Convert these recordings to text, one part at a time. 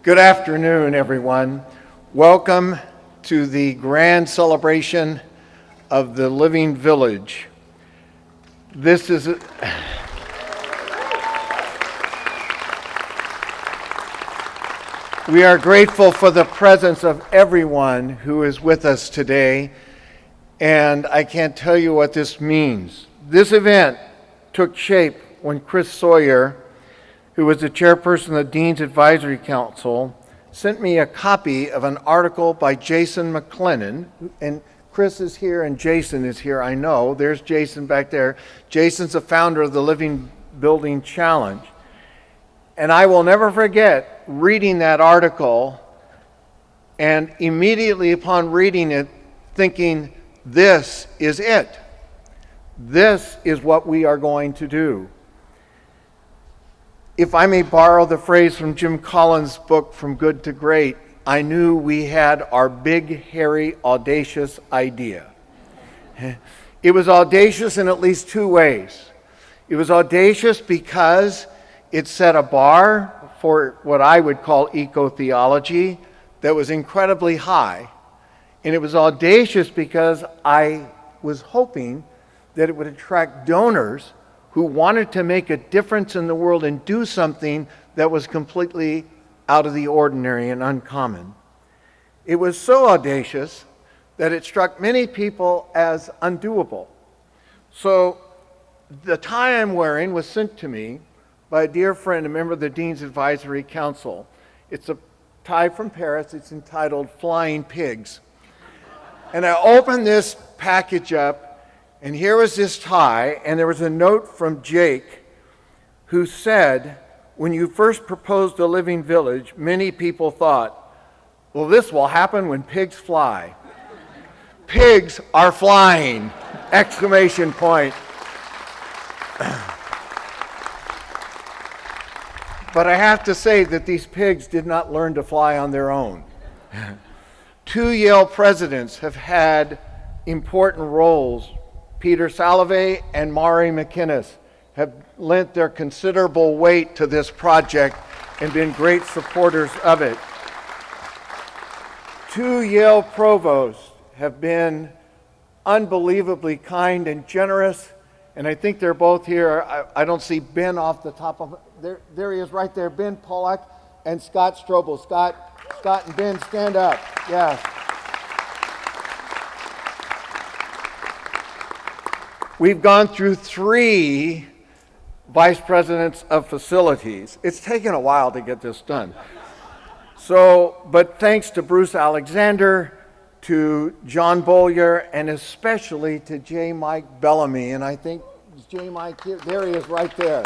Good afternoon, everyone. Welcome to the grand celebration of the Living Village. This is We are grateful for the presence of everyone who is with us today, and I can't tell you what this means. This event took shape when Chris Sawyer, who was the chairperson of the Dean's Advisory Council, sent me a copy of an article by Jason McLennan, and Chris is here and Jason is here, I know. There's Jason back there. Jason's the founder of the Living Building Challenge. And I will never forget reading that article and immediately upon reading it thinking, this is it. This is what we are going to do. If I may borrow the phrase from Jim Collins' book, From Good to Great, I knew we had our big, hairy, audacious idea. It was audacious in at least two ways. It was audacious because it set a bar for what I would call eco-theology that was incredibly high. And it was audacious because I was hoping that it would attract donors who wanted to make a difference in the world and do something that was completely out of the ordinary and uncommon. It was so audacious that it struck many people as undoable. So the tie I'm wearing was sent to me by a dear friend, a member of the Dean's Advisory Council. It's a tie from Paris. It's entitled Flying Pigs. And I opened this package up, and here was this tie, and there was a note from Jake, who said, when you first proposed the Living Village, many people thought, well, this will happen when pigs fly. Pigs are flying! Exclamation point. But I have to say that these pigs did not learn to fly on their own. Two Yale presidents have had important roles. Peter Salovey and Maurie McInnis have lent their considerable weight to this project and been great supporters of it. Two Yale provosts have been unbelievably kind and generous, and I think they're both here. I don't see Ben off the top of it. There he is right there, Ben Pollack and Scott Strobel. Scott and Ben, stand up. Yes. We've gone through 3 vice presidents of facilities. It's taken a while to get this done. But thanks to Bruce Alexander, to John Bollier, and especially to J. Mike Bellamy. And I think, is J. Mike here? There he is right there.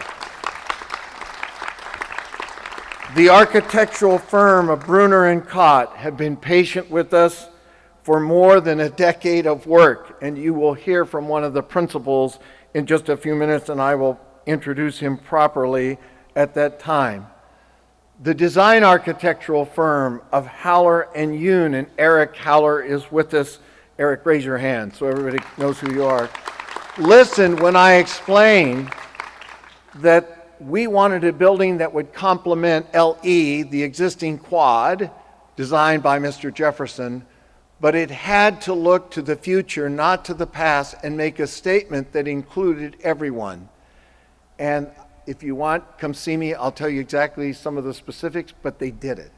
The architectural firm of Bruner and Cott have been patient with us for more than a decade of work, and you will hear from one of the principals in just a few minutes, and I will introduce him properly at that time. The design architectural firm of Howler and Yoon, and Eric Howler is with us. Eric, raise your hand so everybody knows who you are. Listen when I explain that we wanted a building that would complement LE, the existing quad, designed by Mr. Jefferson, but it had to look to the future, not to the past, and make a statement that included everyone. And if you want, come see me. I'll tell you exactly some of the specifics, but they did it.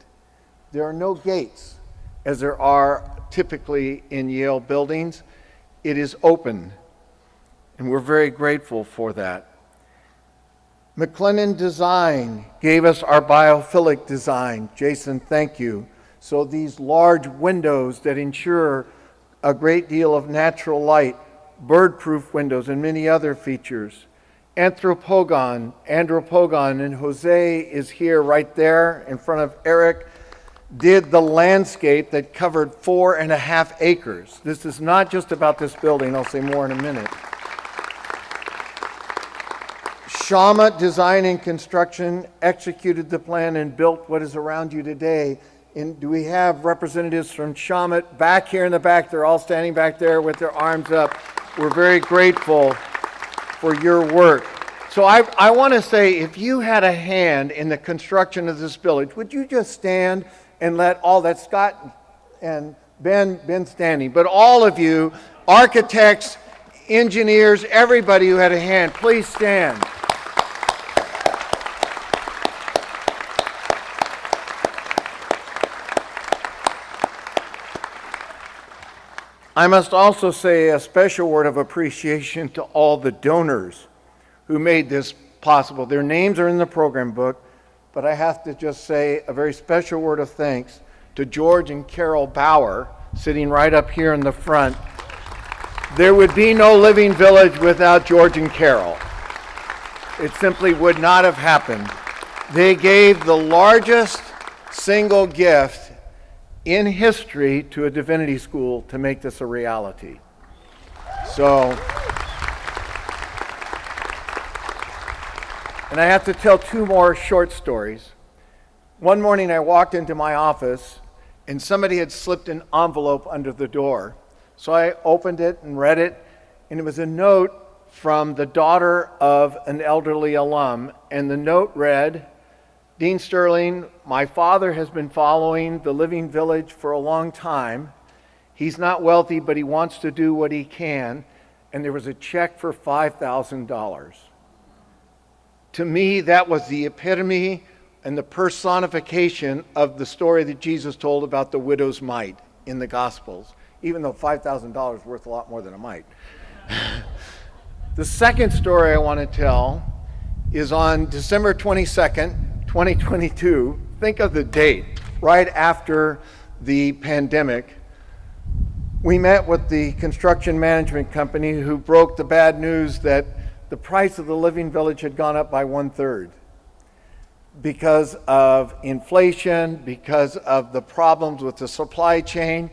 There are no gates, as there are typically in Yale buildings. It is open, and we're very grateful for that. McLennan Design gave us our biophilic design. Jason, thank you. So these large windows that ensure a great deal of natural light, bird-proof windows, and many other features. Andropogon, and Jose is here right there in front of Eric, did the landscape that covered 4.5 acres. This is not just about this building. I'll say more in a minute. Shama Design and Construction executed the plan and built what is around you today. Do we have representatives from Shama back here in the back? They're all standing back there with their arms up. We're very grateful for your work. So I want to say, if you had a hand in the construction of this village, would you just stand and let all that, Scott and Ben standing, but all of you, architects, engineers, everybody who had a hand, please stand. I must also say a special word of appreciation to all the donors who made this possible. Their names are in the program book, but I have to just say a very special word of thanks to George and Carol Bauer, sitting right up here in the front. There would be no Living Village without George and Carol. It simply would not have happened. They gave the largest single gift in history to a divinity school to make this a reality. So, and I have to tell two more short stories. One morning I walked into my office and somebody had slipped an envelope under the door. So I opened it and read it, and it was a note from the daughter of an elderly alum, and the note read, "Dean Sterling, my father has been following the Living Village for a long time. He's not wealthy, but he wants to do what he can," and there was a check for $5,000. To me, that was the epitome and the personification of the story that Jesus told about the widow's mite in the Gospels, even though $5,000 is worth a lot more than a mite. The second story I want to tell is on December 22nd, 2022. Think of the date, right after the pandemic. We met with the construction management company who broke the bad news that the price of the Living Village had gone up by 1/3 because of inflation, because of the problems with the supply chain.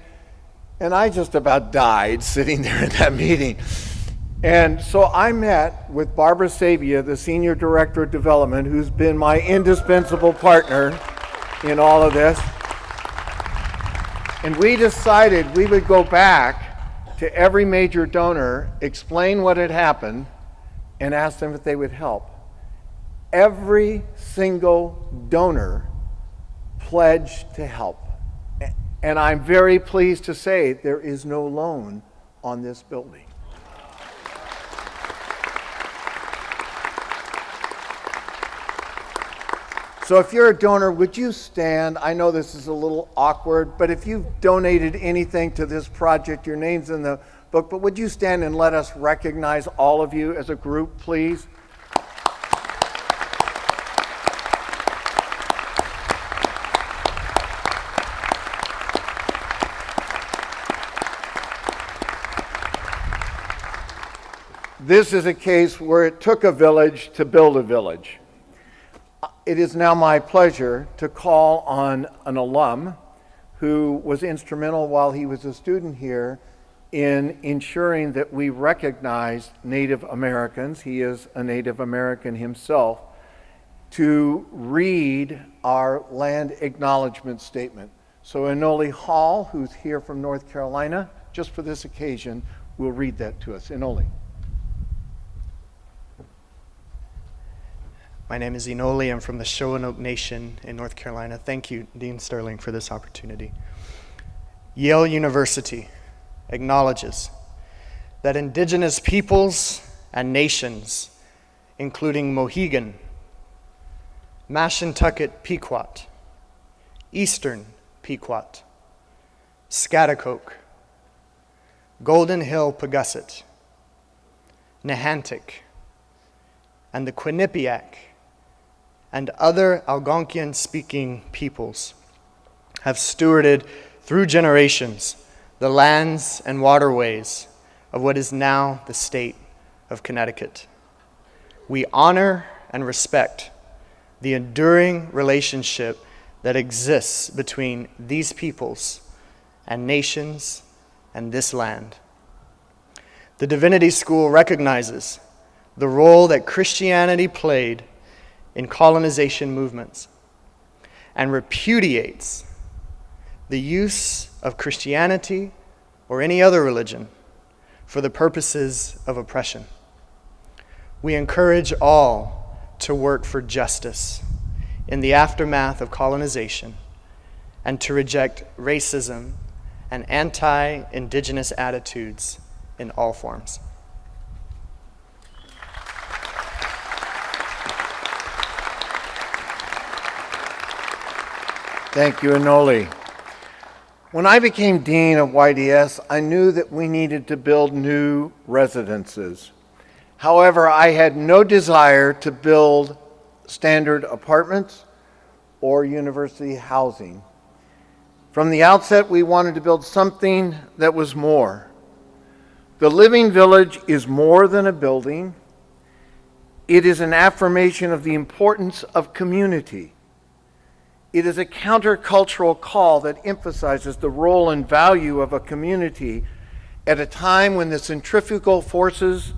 And I just about died sitting there in that meeting. And so I met with Barbara Sabia, the Senior Director of Development, who's been my indispensable partner in all of this. And we decided we would go back to every major donor, explain what had happened, and ask them if they would help. Every single donor pledged to help. And I'm very pleased to say there is no loan on this building. So if you're a donor, would you stand? I know this is a little awkward, but if you've donated anything to this project, your name's in the book, but would you stand and let us recognize all of you as a group, please? This is a case where it took a village to build a village. It is now my pleasure to call on an alum who was instrumental while he was a student here in ensuring that we recognize Native Americans. He is a Native American himself, to read our land acknowledgement statement. So Inoli Hall, who's here from North Carolina, just for this occasion, will read that to us. Inoli. My name is Inoli. I'm from the Shoanoke Nation in North Carolina. Thank you, Dean Sterling, for this opportunity. Yale University acknowledges that indigenous peoples and nations, including Mohegan, Mashantucket Pequot, Eastern Pequot, Schaghticoke, Golden Hill Pagusset, Nahantic, and the Quinnipiac, and other Algonquian-speaking peoples have stewarded through generations the lands and waterways of what is now the state of Connecticut. We honor and respect the enduring relationship that exists between these peoples and nations and this land. The Divinity School recognizes the role that Christianity played in colonization movements and repudiates the use of Christianity or any other religion for the purposes of oppression. We encourage all to work for justice in the aftermath of colonization and to reject racism and anti-Indigenous attitudes in all forms. Thank you, Anoli. When I became dean of YDS, I knew that we needed to build new residences. However, I had no desire to build standard apartments or university housing. From the outset, we wanted to build something that was more. The Living Village is more than a building. It is an affirmation of the importance of community. It is a countercultural call that emphasizes the role and value of a community at a time when the centrifugal forces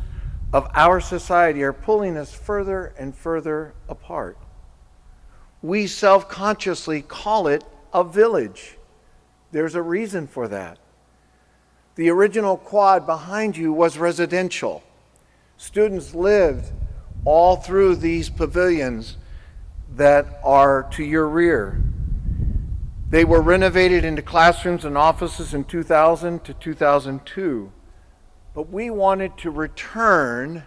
of our society are pulling us further and further apart. We self-consciously call it a village. There's a reason for that. The original quad behind you was residential. Students lived all through these pavilions that are to your rear. They were renovated into classrooms and offices in 2000 to 2002. But we wanted to return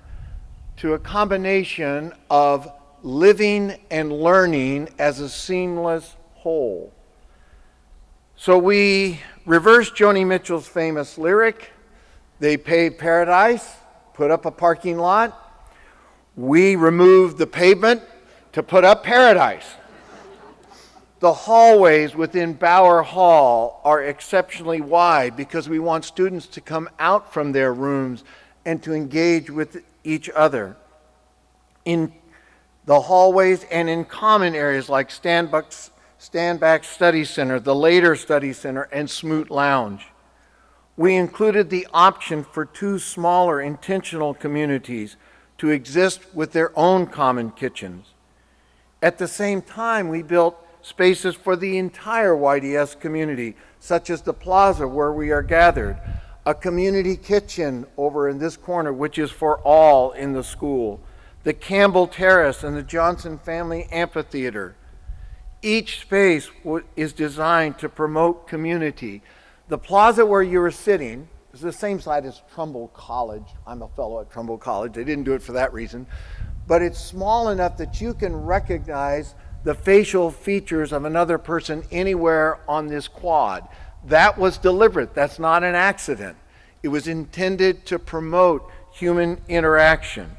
to a combination of living and learning as a seamless whole. So we reversed Joni Mitchell's famous lyric. They paved paradise, put up a parking lot. We removed the pavement to put up paradise. The hallways within Bower Hall are exceptionally wide because we want students to come out from their rooms and to engage with each other. In the hallways and in common areas like Standback Study Center, the Later Study Center, and Smoot Lounge. We included the option for 2 smaller intentional communities to exist with their own common kitchens. At the same time, we built spaces for the entire YDS community, such as the plaza where we are gathered, a community kitchen over in this corner, which is for all in the school, the Campbell Terrace and the Johnson Family Amphitheater. Each space is designed to promote community. The plaza where you are sitting is the same side as Trumbull College. I'm a fellow at Trumbull College. They didn't do it for that reason. But it's small enough that you can recognize the facial features of another person anywhere on this quad. That was deliberate. That's not an accident. It was intended to promote human interaction.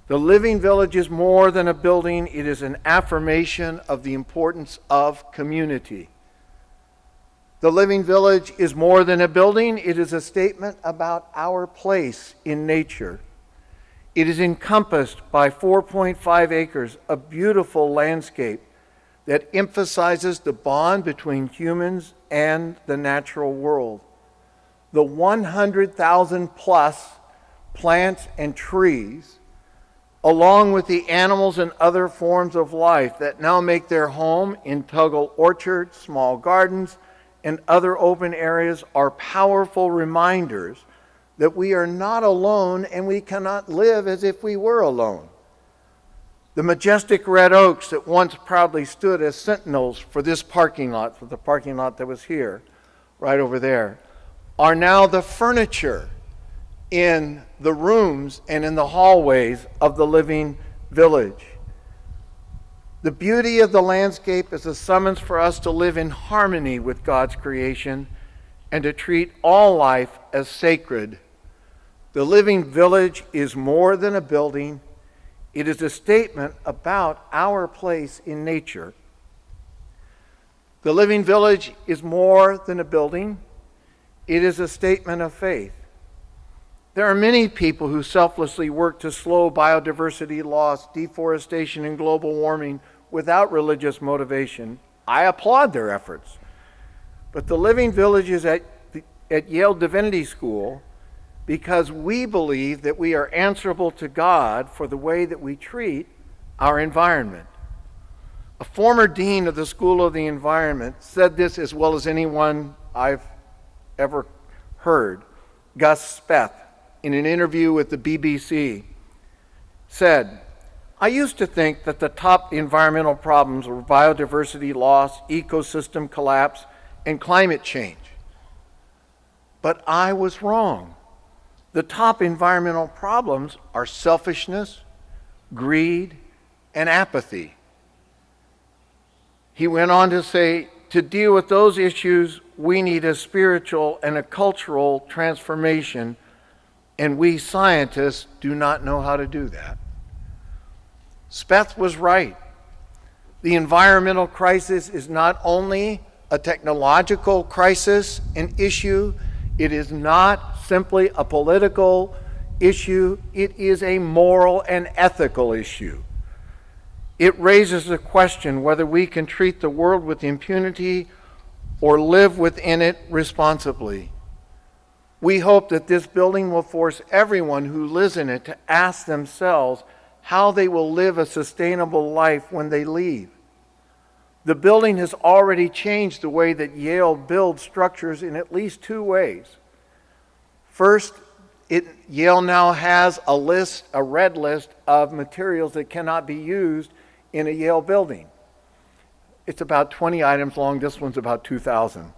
The Living Village is more than a building. It is an affirmation of the importance of community. The Living Village is more than a building. It is a statement about our place in nature. It is encompassed by 4.5 acres of beautiful landscape that emphasizes the bond between humans and the natural world. The 100,000 plus plants and trees, along with the animals and other forms of life that now make their home in Tuggle Orchard, small gardens, and other open areas, are powerful reminders that we are not alone and we cannot live as if we were alone. The majestic red oaks that once proudly stood as sentinels for this parking lot, for the parking lot that was here, right over there, are now the furniture in the rooms and in the hallways of the Living Village. The beauty of the landscape is a summons for us to live in harmony with God's creation and to treat all life as sacred. The Living Village is more than a building. It is a statement about our place in nature. The Living Village is more than a building. It is a statement of faith. There are many people who selflessly work to slow biodiversity loss, deforestation, and global warming without religious motivation. I applaud their efforts. But the Living Village is at Yale Divinity School because we believe that we are answerable to God for the way that we treat our environment. A former dean of the School of the Environment said this as well as anyone I've ever heard, Gus Speth, in an interview with the BBC. said, "I used to think that the top environmental problems were biodiversity loss, ecosystem collapse, and climate change. But I was wrong. The top environmental problems are selfishness, greed, and apathy." He went on to say, "To deal with those issues, we need a spiritual and a cultural transformation, and we scientists do not know how to do that." Speth was right. The environmental crisis is not only a technological crisis and issue, it is not simply a political issue, it is a moral and ethical issue. It raises the question whether we can treat the world with impunity or live within it responsibly. We hope that this building will force everyone who lives in it to ask themselves how they will live a sustainable life when they leave. The building has already changed the way that Yale builds structures in at least two ways. First, Yale now has a red list of materials that cannot be used in a Yale building. It's about 20 items long. This one's about 2,000.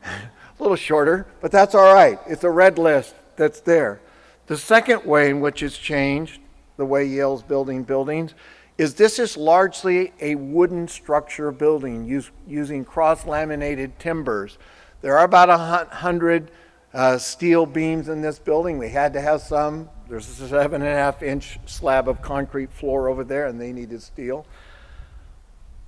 A little shorter, but that's all right. It's a red list that's there. The second way in which it's changed, the way Yale's building buildings, is this is largely a wooden structure building using cross-laminated timbers. There are about 100 steel beams in this building. We had to have some. There's a 7.5-inch slab of concrete floor over there, and they needed steel.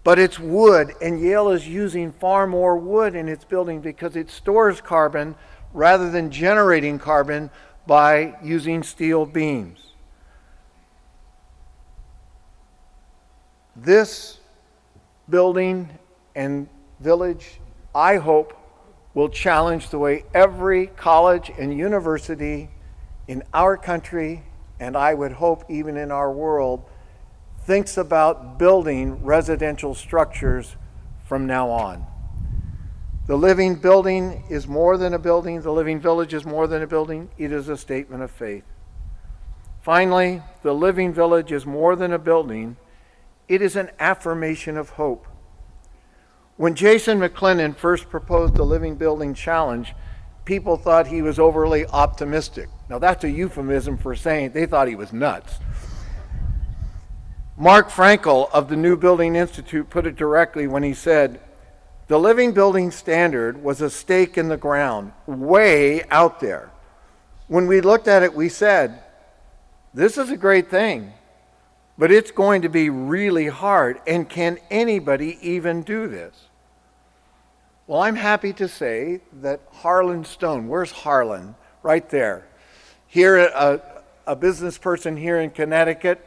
But it's wood, and Yale is using far more wood in its building because it stores carbon rather than generating carbon by using steel beams. This building and village, I hope, will challenge the way every college and university in our country, and I would hope even in our world, thinks about building residential structures from now on. The living building is more than a building. The living village is more than a building. It is a statement of faith. Finally, the living village is more than a building. It is an affirmation of hope. When Jason McInnis first proposed the Living Building Challenge, people thought he was overly optimistic. Now that's a euphemism for saying they thought he was nuts. Mark Frankel of the New Building Institute put it directly when he said, "The Living Building Standard was a stake in the ground, way out there. When we looked at it, we said, this is a great thing, but it's going to be really hard, and can anybody even do this?" Well, I'm happy to say that Harlan Stone, where's Harlan? Right there. Here, a business person here in Connecticut,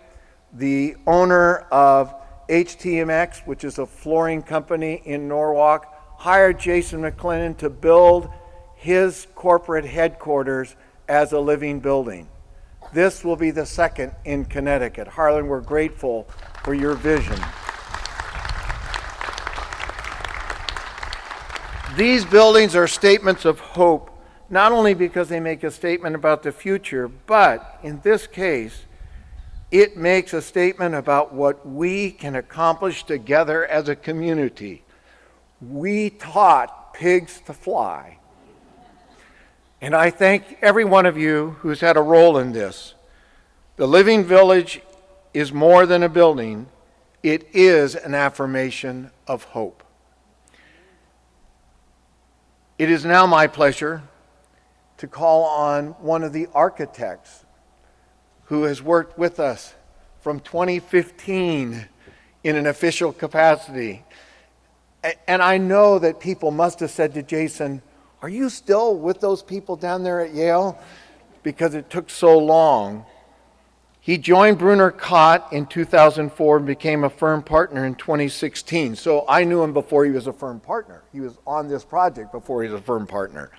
the owner of HTMX, which is a flooring company in Norwalk, hired Jason McInnis to build his corporate headquarters as a living building. This will be the second in Connecticut. Harlan, we're grateful for your vision. These buildings are statements of hope, not only because they make a statement about the future, but in this case, it makes a statement about what we can accomplish together as a community. We taught pigs to fly. And I thank every one of you who's had a role in this. The Living Village is more than a building. It is an affirmation of hope. It is now my pleasure to call on one of the architects who has worked with us from 2015 in an official capacity. And I know that people must have said to Jason, "Are you still with those people down there at Yale?" Because it took so long. He joined Bruner Cott in 2004 and became a firm partner in 2016. So I knew him before he was a firm partner. He was on this project before he was a firm partner.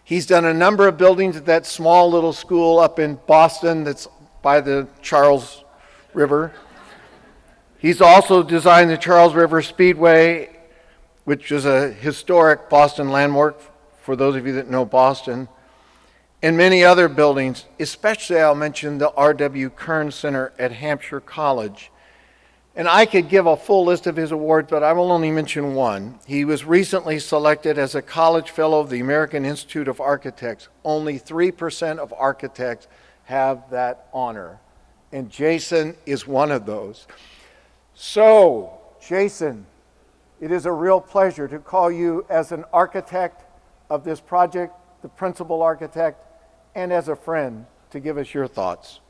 He's done a number of buildings at that small little school up in Boston that's by the Charles River. He's also designed the Charles River Speedway, which is a historic Boston landmark for those of you that know Boston. and many other buildings, especially I'll mention the R.W. Kern Center at Hampshire College. And I could give a full list of his awards, but I will only mention one. He was recently selected as a college fellow of the American Institute of Architects. Only 3% of architects have that honor, and Jason is one of those. So, Jason, it is a real pleasure to call you as an architect of this project, the principal architect, and as a friend to give us your thoughts.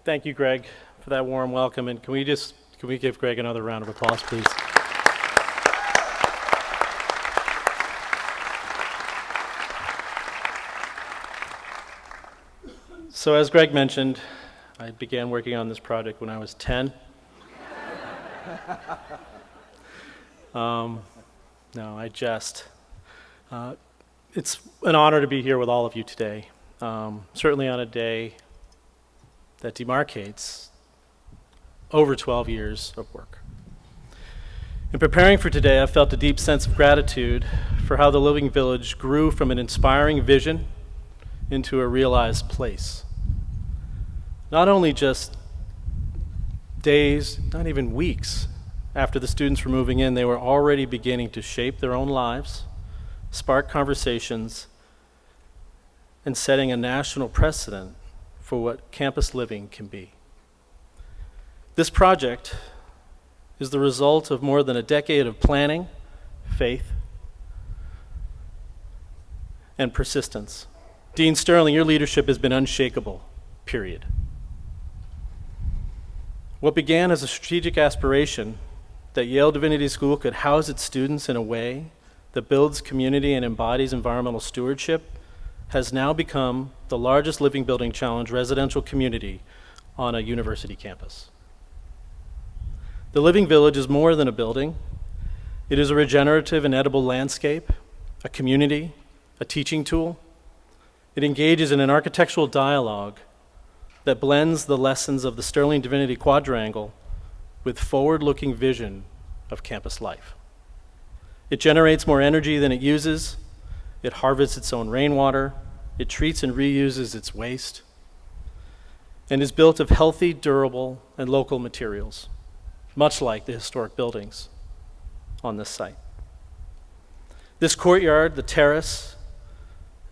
Thank you, Greg, for that warm welcome. And can we give Greg another round of applause, please? So as Greg mentioned, I began working on this project when I was 10. No, I jest. It's an honor to be here with all of you today, certainly on a day that demarcates over 12 years of work. In preparing for today, I felt a deep sense of gratitude for how the Living Village grew from an inspiring vision into a realized place. Not only just days, not even weeks after the students were moving in, they were already beginning to shape their own lives, spark conversations, and setting a national precedent for what campus living can be. This project is the result of more than a decade of planning, faith, and persistence. Dean Sterling, your leadership has been unshakable, period. What began as a strategic aspiration that Yale Divinity School could house its students in a way that builds community and embodies environmental stewardship has now become the largest living building challenge residential community on a university campus. The Living Village is more than a building. It is a regenerative and edible landscape, a community, a teaching tool. It engages in an architectural dialogue that blends the lessons of the Sterling Divinity Quadrangle with forward-looking vision of campus life. It generates more energy than it uses. It harvests its own rainwater. It treats and reuses its waste, and is built of healthy, durable, and local materials, much like the historic buildings on this site. This courtyard, the terrace,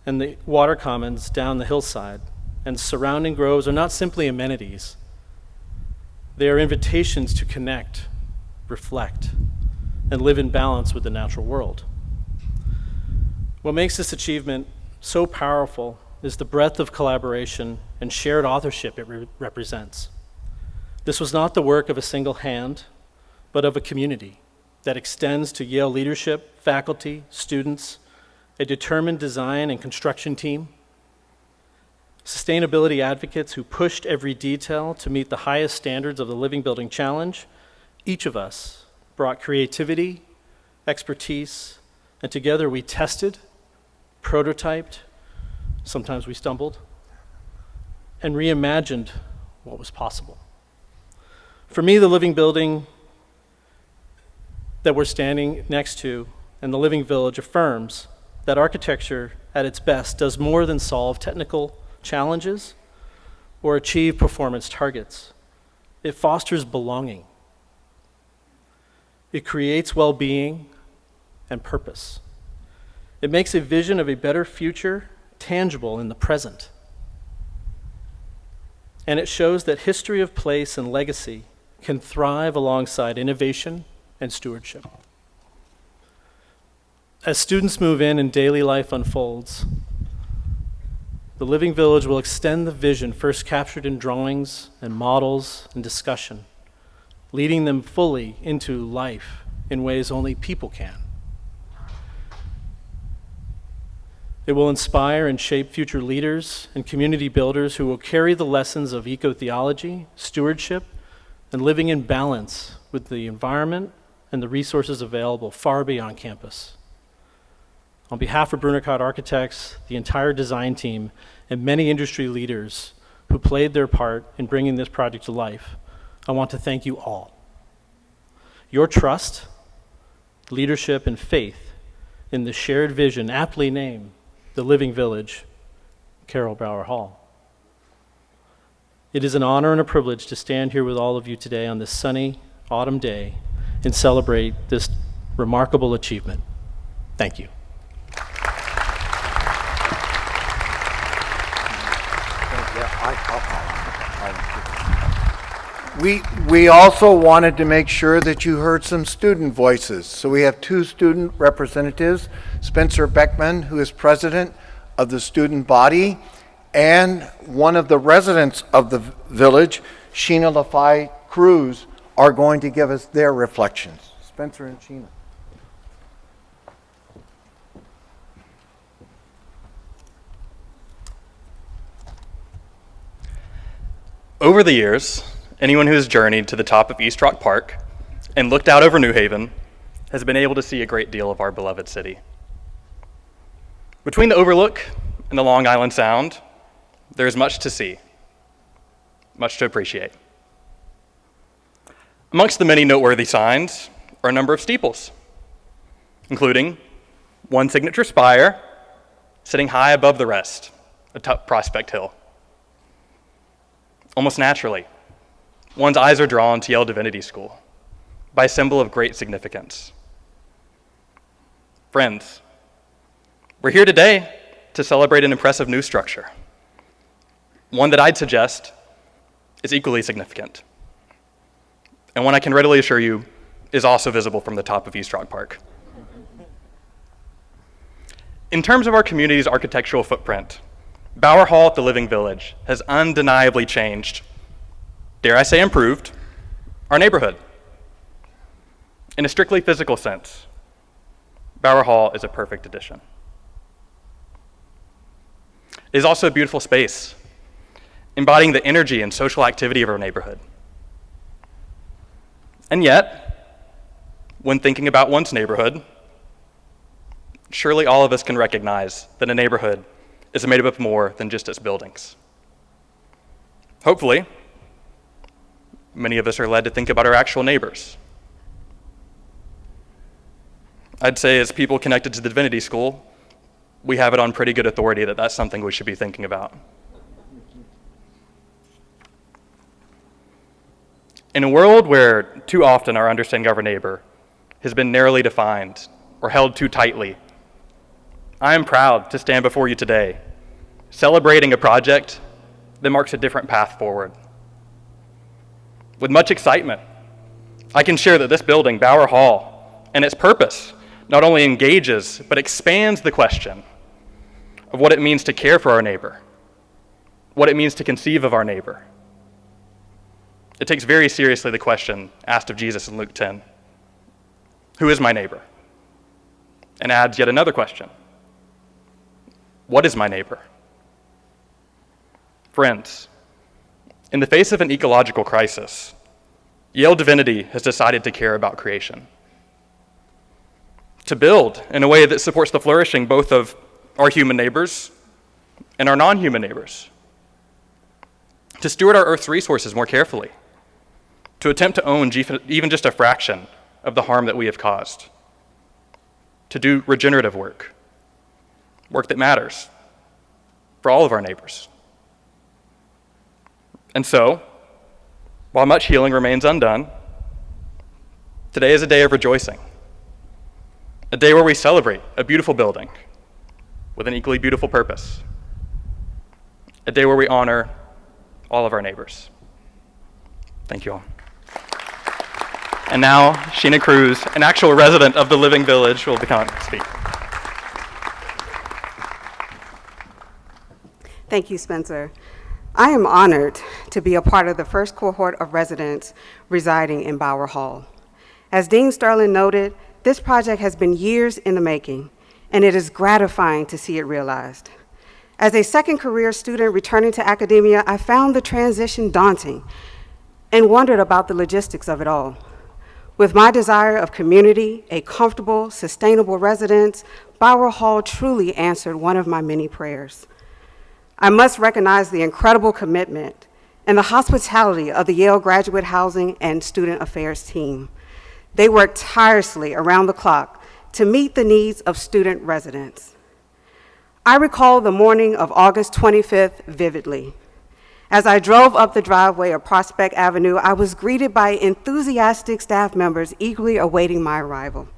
and the water commons down the hillside and surrounding groves are not simply amenities. They are invitations to connect, reflect, and live in balance with the natural world. What makes this achievement so powerful is the breadth of collaboration and shared authorship it represents. This was not the work of a single hand, but of a community that extends to Yale leadership, faculty, students, a determined design and construction team, sustainability advocates who pushed every detail to meet the highest standards of the Living Building Challenge. Each of us brought creativity, expertise, and together we tested, prototyped, sometimes we stumbled, and reimagined what was possible. For me, the living building that we're standing next to and the Living Village affirms that architecture at its best does more than solve technical challenges or achieve performance targets. It fosters belonging. It creates well-being and purpose. It makes a vision of a better future tangible in the present. And it shows that history of place and legacy can thrive alongside innovation and stewardship. As students move in and daily life unfolds, the Living Village will extend the vision first captured in drawings and models and discussion, leading them fully into life in ways only people can. It will inspire and shape future leaders and community builders who will carry the lessons of eco-theology, stewardship, and living in balance with the environment and the resources available far beyond campus. On behalf of Bruner Cott Architects, the entire design team, and many industry leaders who played their part in bringing this project to life, I want to thank you all. Your trust, leadership, and faith in the shared vision aptly named the Living Village, Carroll Bauer Hall. It is an honor and a privilege to stand here with all of you today on this sunny autumn day and celebrate this remarkable achievement. Thank you. We also wanted to make sure that you heard some student voices. So we have two student representatives, Spencer Beckman, who is president of the student body, and one of the residents of the village, Sheena Lefaye Cruz, are going to give us their reflections. Spencer and Sheena. Over the years, anyone who has journeyed to the top of East Rock Park and looked out over New Haven has been able to see a great deal of our beloved city. Between the Overlook and the Long Island Sound, there is much to see, much to appreciate. Amongst the many noteworthy signs are a number of steeples, including one signature spire sitting high above the rest atop Prospect Hill. Almost naturally, one's eyes are drawn to Yale Divinity School by a symbol of great significance. Friends, we're here today to celebrate an impressive new structure, one that I'd suggest is equally significant, and one I can readily assure you is also visible from the top of East Rock Park. In terms of our community's architectural footprint, Bauer Hall at the Living Village has undeniably changed, dare I say improved, our neighborhood. In a strictly physical sense, Bauer Hall is a perfect addition. It is also a beautiful space, embodying the energy and social activity of our neighborhood. And yet, when thinking about one's neighborhood, surely all of us can recognize that a neighborhood is made up of more than just its buildings. Hopefully, many of us are led to think about our actual neighbors. I'd say as people connected to the Divinity School, we have it on pretty good authority that that's something we should be thinking about. In a world where too often our understanding of our neighbor has been narrowly defined or held too tightly, I am proud to stand before you today, celebrating a project that marks a different path forward. With much excitement, I can share that this building, Bauer Hall, and its purpose not only engages, but expands the question of what it means to care for our neighbor, what it means to conceive of our neighbor. It takes very seriously the question asked of Jesus in Luke 10, who is my neighbor? And adds yet another question, what is my neighbor? Friends, in the face of an ecological crisis, Yale Divinity has decided to care about creation, to build in a way that supports the flourishing both of our human neighbors and our non-human neighbors, to steward our Earth's resources more carefully, to attempt to own even just a fraction of the harm that we have caused, to do regenerative work that matters for all of our neighbors. And so, while much healing remains undone, today is a day of rejoicing, a day where we celebrate a beautiful building with an equally beautiful purpose, a day where we honor all of our neighbors. Thank you all. And now, Sheena Cruz, an actual resident of the Living Village, will come and speak. Thank you, Spencer. I am honored to be a part of the first cohort of residents residing in Bauer Hall. As Dean Sterling noted, this project has been years in the making, and it is gratifying to see it realized. As a second career student returning to academia, I found the transition daunting and wondered about the logistics of it all. With my desire of community, a comfortable, sustainable residence, Bauer Hall truly answered one of my many prayers. I must recognize the incredible commitment and the hospitality of the Yale Graduate Housing and Student Affairs team. They worked tirelessly around the clock to meet the needs of student residents. I recall the morning of August 25th vividly. As I drove up the driveway of Prospect Avenue, I was greeted by enthusiastic staff members eagerly awaiting my arrival.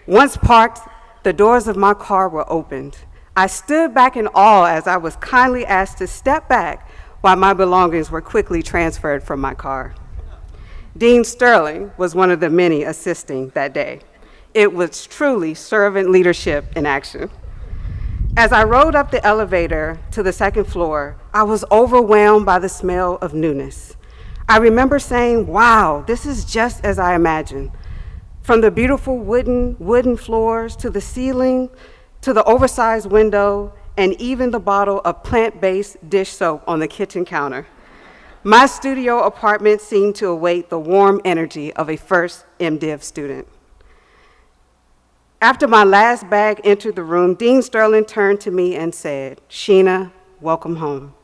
Once parked, the doors of my car were opened. I stood back in awe as I was kindly asked to step back while my belongings were quickly transferred from my car. Dean Sterling was one of the many assisting that day. It was truly servant leadership in action. As I rode up the elevator to the second floor, I was overwhelmed by the smell of newness. I remember saying, wow, this is just as I imagined. From the beautiful wooden floors to the ceiling, to the oversized window, and even the bottle of plant-based dish soap on the kitchen counter. My studio apartment seemed to await the warm energy of a first MDiv student. After my last bag entered the room, Dean Sterling turned to me and said, Sheena, welcome home.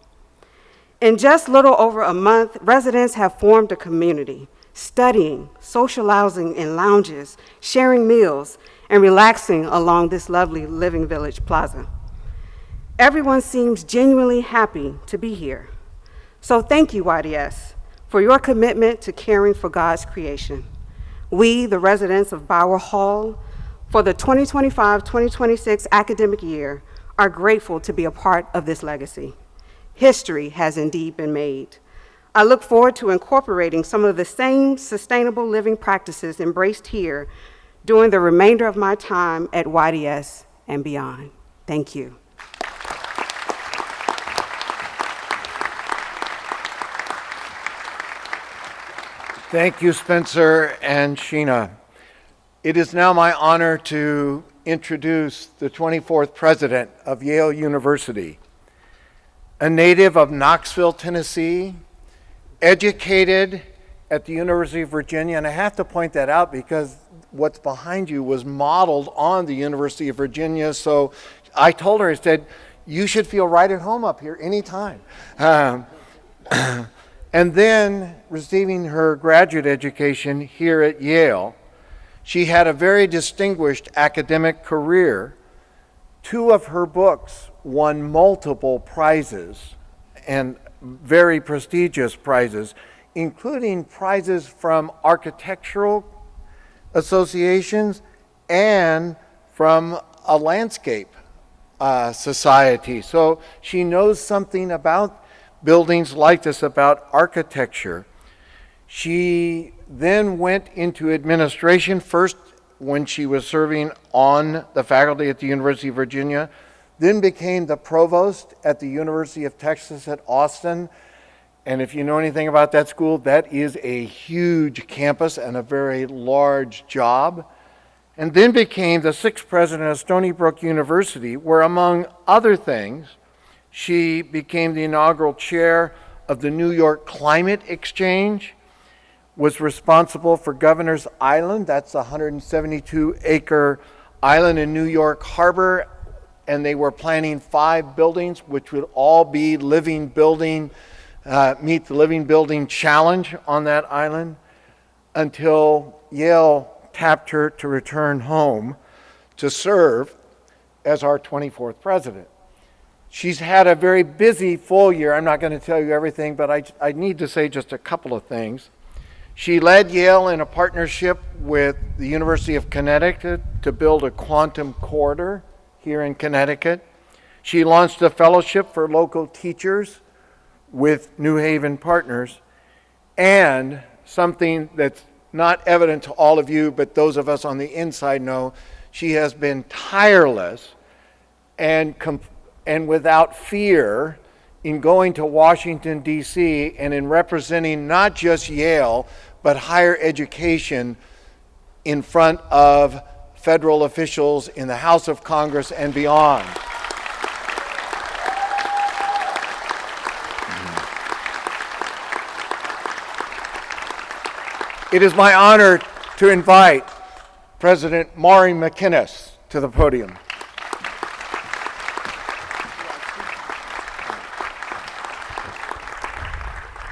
In just little over a month, residents have formed a community, studying, socializing in lounges, sharing meals, and relaxing along this lovely Living Village plaza. Everyone seems genuinely happy to be here. So thank you, YDS, for your commitment to caring for God's creation. We, the residents of Bower Hall, for the 2025-2026 academic year, are grateful to be a part of this legacy. History has indeed been made. I look forward to incorporating some of the same sustainable living practices embraced here during the remainder of my time at YDS and beyond. Thank you. Thank you, Spencer and Sheena. It is now my honor to introduce the 24th president of Yale University, a native of Knoxville, Tennessee, educated at the University of Virginia, and I have to point that out because what's behind you was modeled on the University of Virginia, so I told her, I said, you should feel right at home up here anytime. And then receiving her graduate education here at Yale, she had a very distinguished academic career. 2 of her books won multiple prizes and very prestigious prizes, including prizes from architectural associations and from a landscape society. So she knows something about buildings like this, about architecture. She then went into administration, first when she was serving on the faculty at the University of Virginia, then became the provost at the University of Texas at Austin. And if you know anything about that school, that is a huge campus and a very large job. And then became the 6th president of Stony Brook University, where among other things, she became the inaugural chair of the New York Climate Exchange, was responsible for Governor's Island, that's a 172-acre island in New York Harbor, and they were planning 5 buildings, which would all be living building, meet the living building challenge on that island, until Yale tapped her to return home to serve as our 24th president. She's had a very busy full year. I'm not going to tell you everything, but I need to say just a couple of things. She led Yale in a partnership with the University of Connecticut to build a quantum corridor here in Connecticut. She launched a fellowship for local teachers with New Haven partners, and something that's not evident to all of you, but those of us on the inside know, she has been tireless and without fear in going to Washington, D.C., and in representing not just Yale, but higher education in front of federal officials in the House of Congress and beyond. It is my honor to invite President Maurie McInnis to the podium.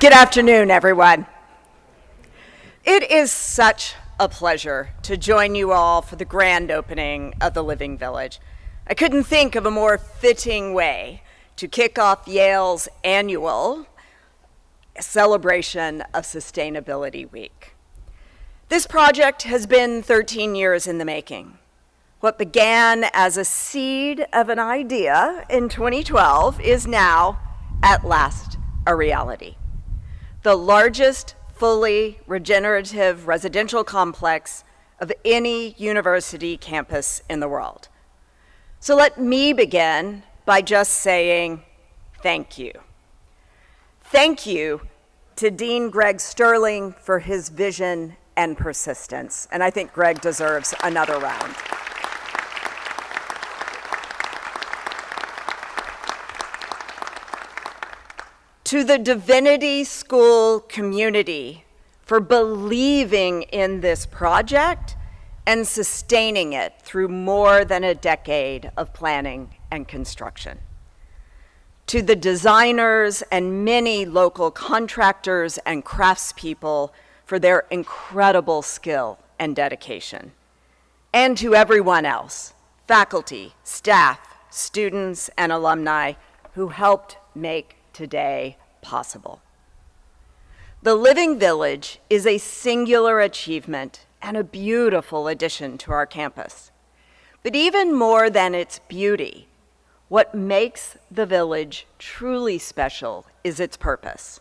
Good afternoon, everyone. It is such a pleasure to join you all for the grand opening of the Living Village. I couldn't think of a more fitting way to kick off Yale's annual celebration of Sustainability Week. This project has been 13 years in the making. What began as a seed of an idea in 2012 is now, at last, a reality. The largest fully regenerative residential complex of any university campus in the world. So let me begin by just saying thank you. Thank you to Dean Greg Sterling for his vision and persistence, and I think Greg deserves another round. To the Divinity School community for believing in this project and sustaining it through more than a decade of planning and construction. To the designers and many local contractors and craftspeople for their incredible skill and dedication. And to everyone else, faculty, staff, students, and alumni who helped make today possible. The Living Village is a singular achievement and a beautiful addition to our campus. But even more than its beauty, what makes the village truly special is its purpose.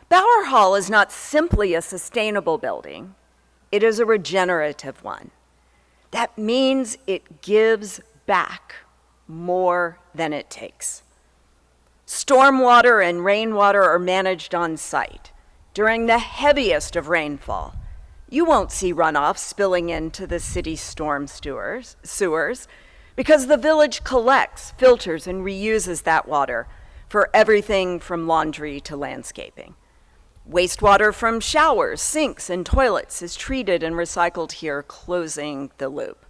Bower Hall is not simply a sustainable building, it is a regenerative one. That means it gives back more than it takes. Stormwater and rainwater are managed on site. During the heaviest of rainfall, you won't see runoff spilling into the city's storm sewers because the village collects, filters, and reuses that water for everything from laundry to landscaping. Wastewater from showers, sinks, and toilets is treated and recycled here, closing the loop.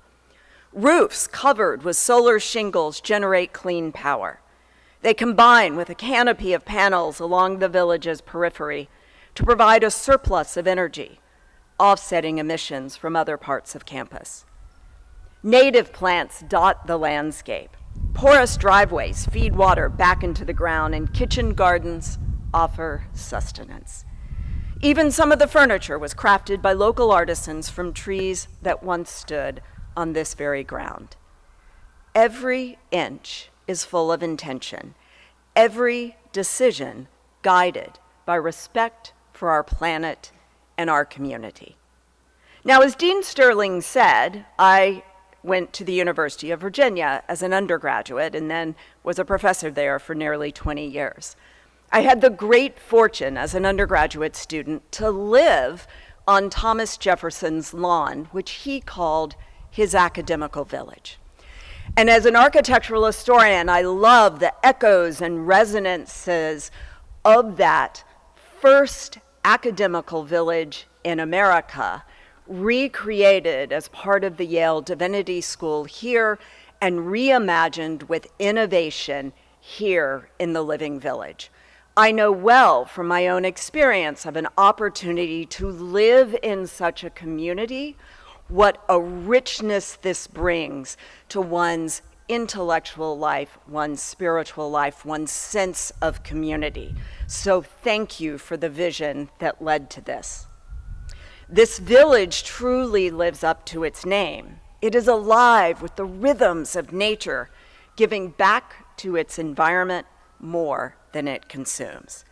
Roofs covered with solar shingles generate clean power. They combine with a canopy of panels along the village's periphery to provide a surplus of energy, offsetting emissions from other parts of campus. Native plants dot the landscape. Porous driveways feed water back into the ground, and kitchen gardens offer sustenance. Even some of the furniture was crafted by local artisans from trees that once stood on this very ground. Every inch is full of intention, every decision guided by respect for our planet and our community. Now, as Dean Sterling said, I went to the University of Virginia as an undergraduate and then was a professor there for nearly 20 years. I had the great fortune as an undergraduate student to live on Thomas Jefferson's lawn, which he called his academical village. And as an architectural historian, I love the echoes and resonances of that first academical village in America, recreated as part of the Yale Divinity School here and reimagined with innovation here in the Living Village. I know well from my own experience of an opportunity to live in such a community what a richness this brings to one's intellectual life, one's spiritual life, one's sense of community. So thank you for the vision that led to this. This village truly lives up to its name. It is alive with the rhythms of nature, giving back to its environment more than it consumes.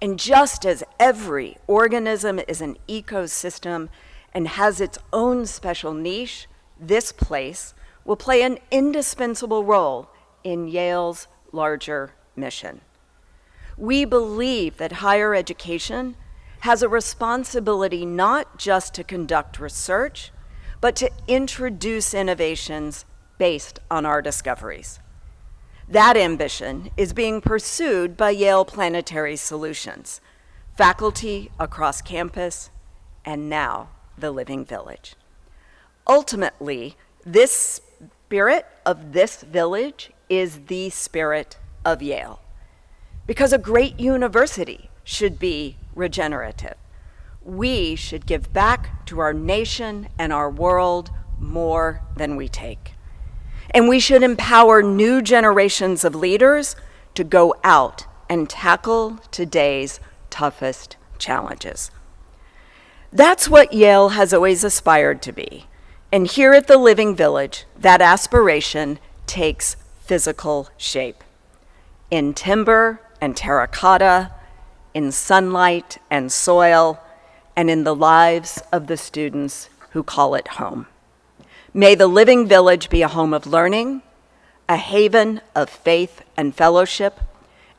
And just as every organism is an ecosystem and has its own special niche, this place will play an indispensable role in Yale's larger mission. We believe that higher education has a responsibility not just to conduct research, but to introduce innovations based on our discoveries. That ambition is being pursued by Yale Planetary Solutions, faculty across campus, and now the Living Village. Ultimately, this spirit of this village is the spirit of Yale. because a great university should be regenerative. We should give back to our nation and our world more than we take. And we should empower new generations of leaders to go out and tackle today's toughest challenges. That's what Yale has always aspired to be. And here at the Living Village, that aspiration takes physical shape. In timber and terracotta, in sunlight and soil, and in the lives of the students who call it home. May the Living Village be a home of learning, a haven of faith and fellowship,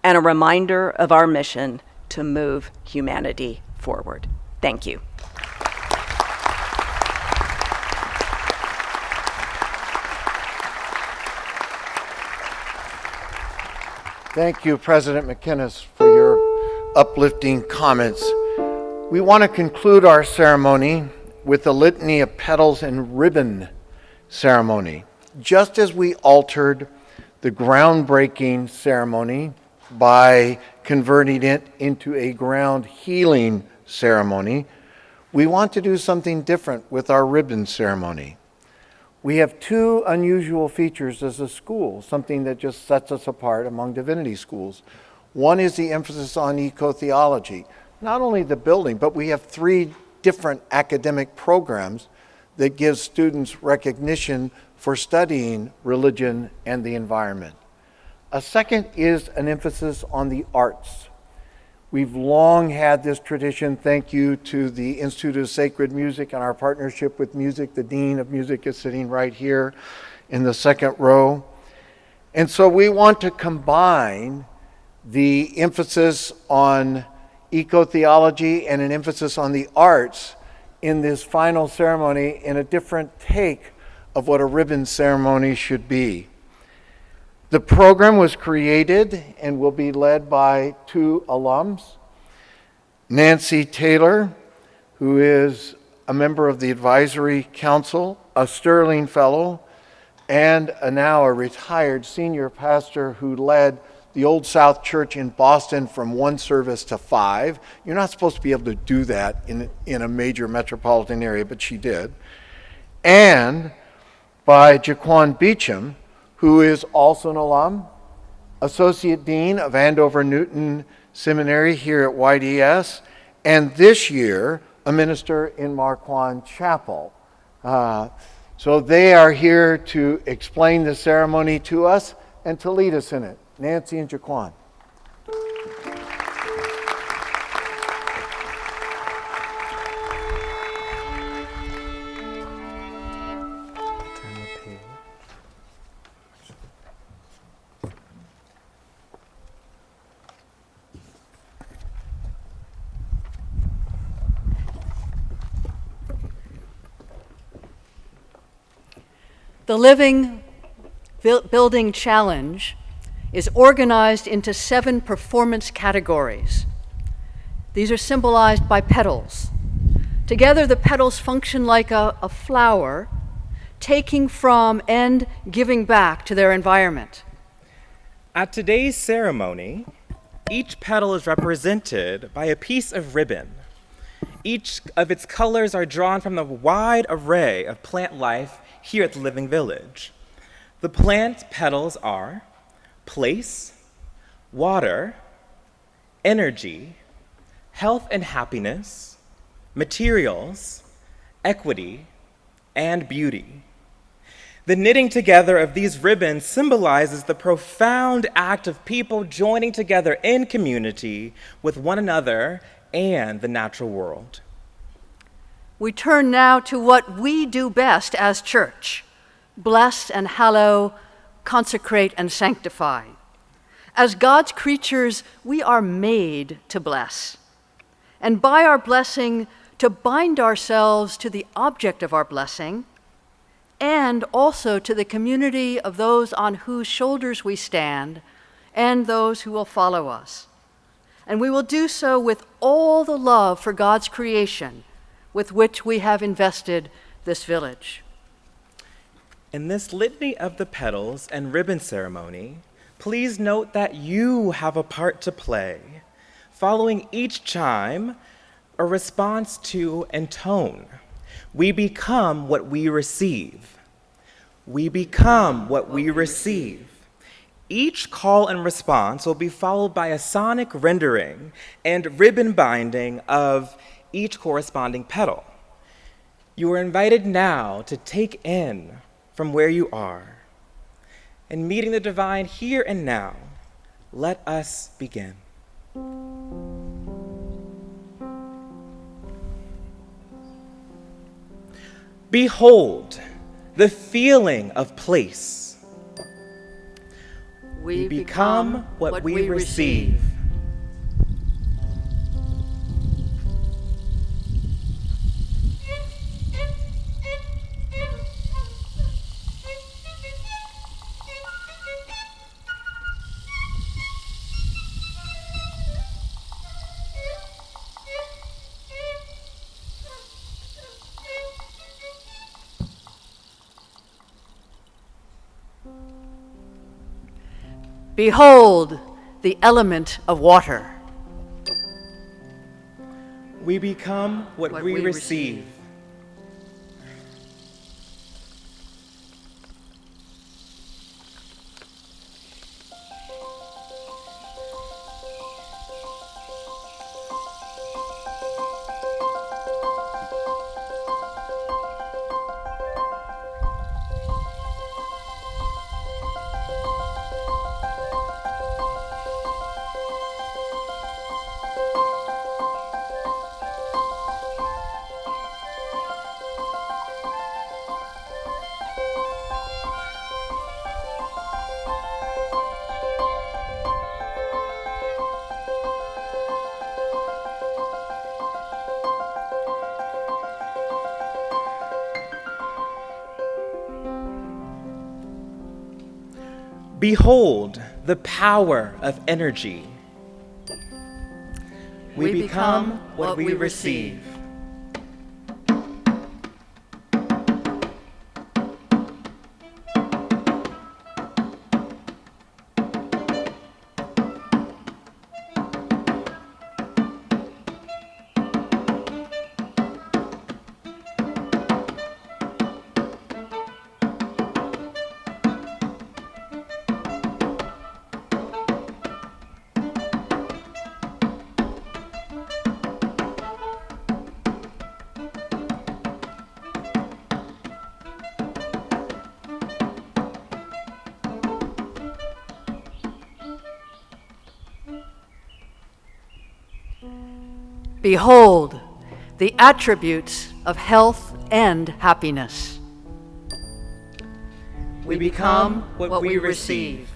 and a reminder of our mission to move humanity forward. Thank you. Thank you, President McInnis, for your uplifting comments. We want to conclude our ceremony with the litany of petals and ribbon ceremony. Just as we altered the groundbreaking ceremony by converting it into a ground healing ceremony, we want to do something different with our ribbon ceremony. We have two unusual features as a school, something that just sets us apart among divinity schools. One is the emphasis on eco-theology. Not only the building, but we have 3 different academic programs that give students recognition for studying religion and the environment. A second is an emphasis on the arts. We've long had this tradition, thank you to the Institute of Sacred Music and our partnership with music. The Dean of Music is sitting right here in the second row. And so we want to combine the emphasis on eco-theology and an emphasis on the arts in this final ceremony in a different take of what a ribbon ceremony should be. The program was created and will be led by 2 alums. Nancy Taylor, who is a member of the Advisory Council, a Sterling Fellow, and now a retired senior pastor who led the Old South Church in Boston from 1 service to 5. You're not supposed to be able to do that in a major metropolitan area, but she did. And by JaQuan Beachem, who is also an alum, Associate Dean of Andover Newton Seminary here at YDS, and this year, a minister in Marquand Chapel. So they are here to explain the ceremony to us and to lead us in it. Nancy and JaQuan. The Living Building Challenge is organized into 7 performance categories. These are symbolized by petals. Together, the petals function like a flower, taking from and giving back to their environment. At today's ceremony, each petal is represented by a piece of ribbon. Each of its colors are drawn from the wide array of plant life here at the Living Village. The plant petals are place, water, energy, health and happiness, materials, equity, and beauty. The knitting together of these ribbons symbolizes the profound act of people joining together in community with one another and the natural world. We turn now to what we do best as church: bless and hallow, consecrate and sanctify. As God's creatures, we are made to bless, and by our blessing, to bind ourselves to the object of our blessing, and also to the community of those on whose shoulders we stand, and those who will follow us. And we will do so with all the love for God's creation with which we have invested this village. In this litany of the petals and ribbon ceremony, please note that you have a part to play. Following each chime, a response to and tone. We become what we receive. We become what we receive. Each call and response will be followed by a sonic rendering and ribbon binding of each corresponding petal. You are invited now to take in from where you are. And meeting the divine here and now, let us begin. Behold the feeling of place. We become what we receive. Behold the element of water. We become what we receive. Behold the power of energy. We become what we receive. Behold the attributes of health and happiness. We become what we receive.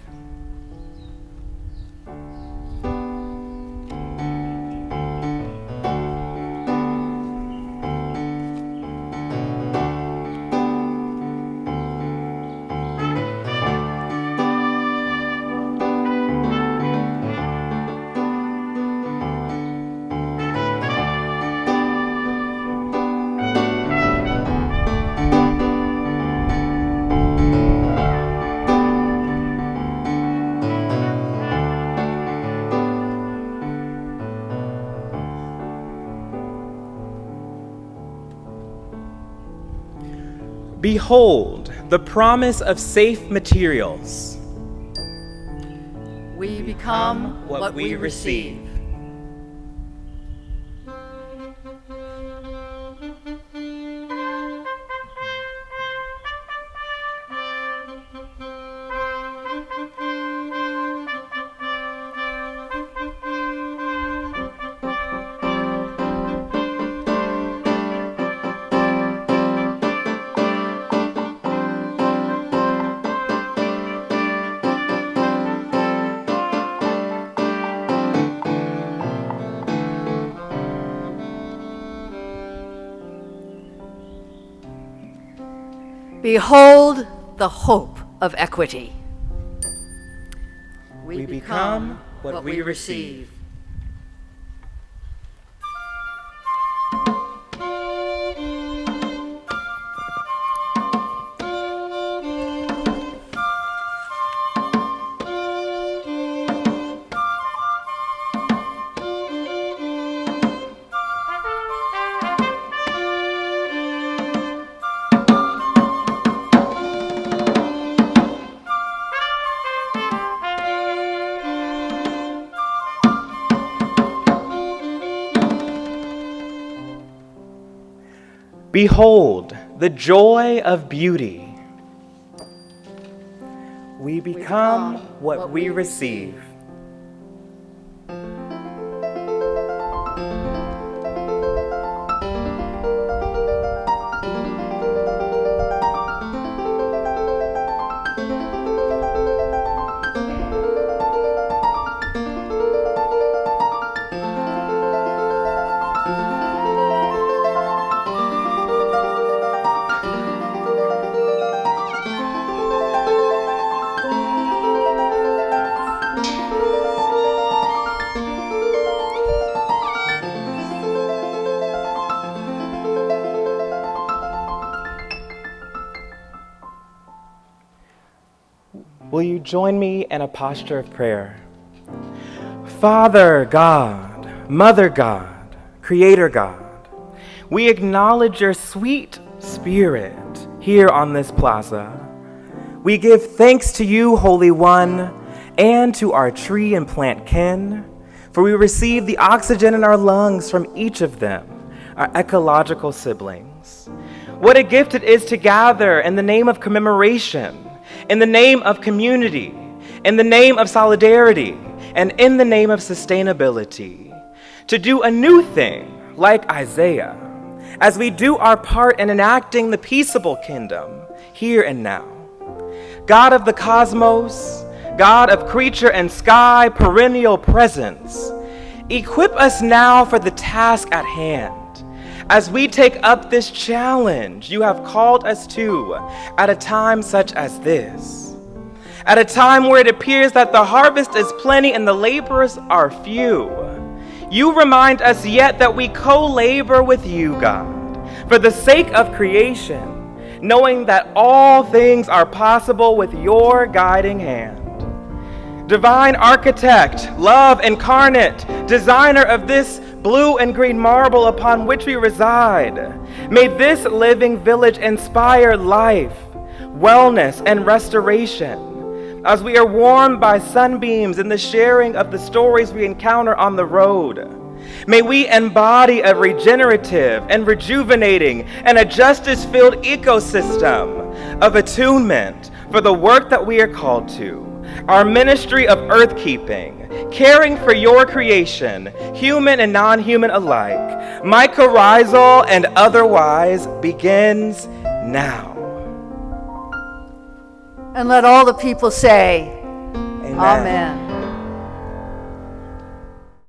Behold the promise of safe materials. We become what we receive. Behold the hope of equity. We become what we receive. Behold, the joy of beauty. We become what we receive. Will you join me in a posture of prayer? Father God, Mother God, Creator God, we acknowledge your sweet spirit here on this plaza. We give thanks to you, Holy One, and to our tree and plant kin, for we receive the oxygen in our lungs from each of them, our ecological siblings. What a gift it is to gather in the name of commemoration, in the name of community, in the name of solidarity, and in the name of sustainability, to do a new thing like Isaiah, as we do our part in enacting the peaceable kingdom here and now. God of the cosmos, God of creature and sky, perennial presence, equip us now for the task at hand, as we take up this challenge you have called us to at a time such as this. At a time where it appears that the harvest is plenty and the laborers are few, you remind us yet that we co-labor with you, God, for the sake of creation, knowing that all things are possible with your guiding hand. Divine architect, love incarnate, designer of this blue and green marble upon which we reside, may this living village inspire life, wellness, and restoration, as we are warmed by sunbeams in the sharing of the stories we encounter on the road. May we embody a regenerative and rejuvenating and a justice-filled ecosystem of attunement for the work that we are called to. Our ministry of earthkeeping, caring for your creation, human and non-human alike, mycorrhizal and otherwise, begins now. And let all the people say, Amen. Amen.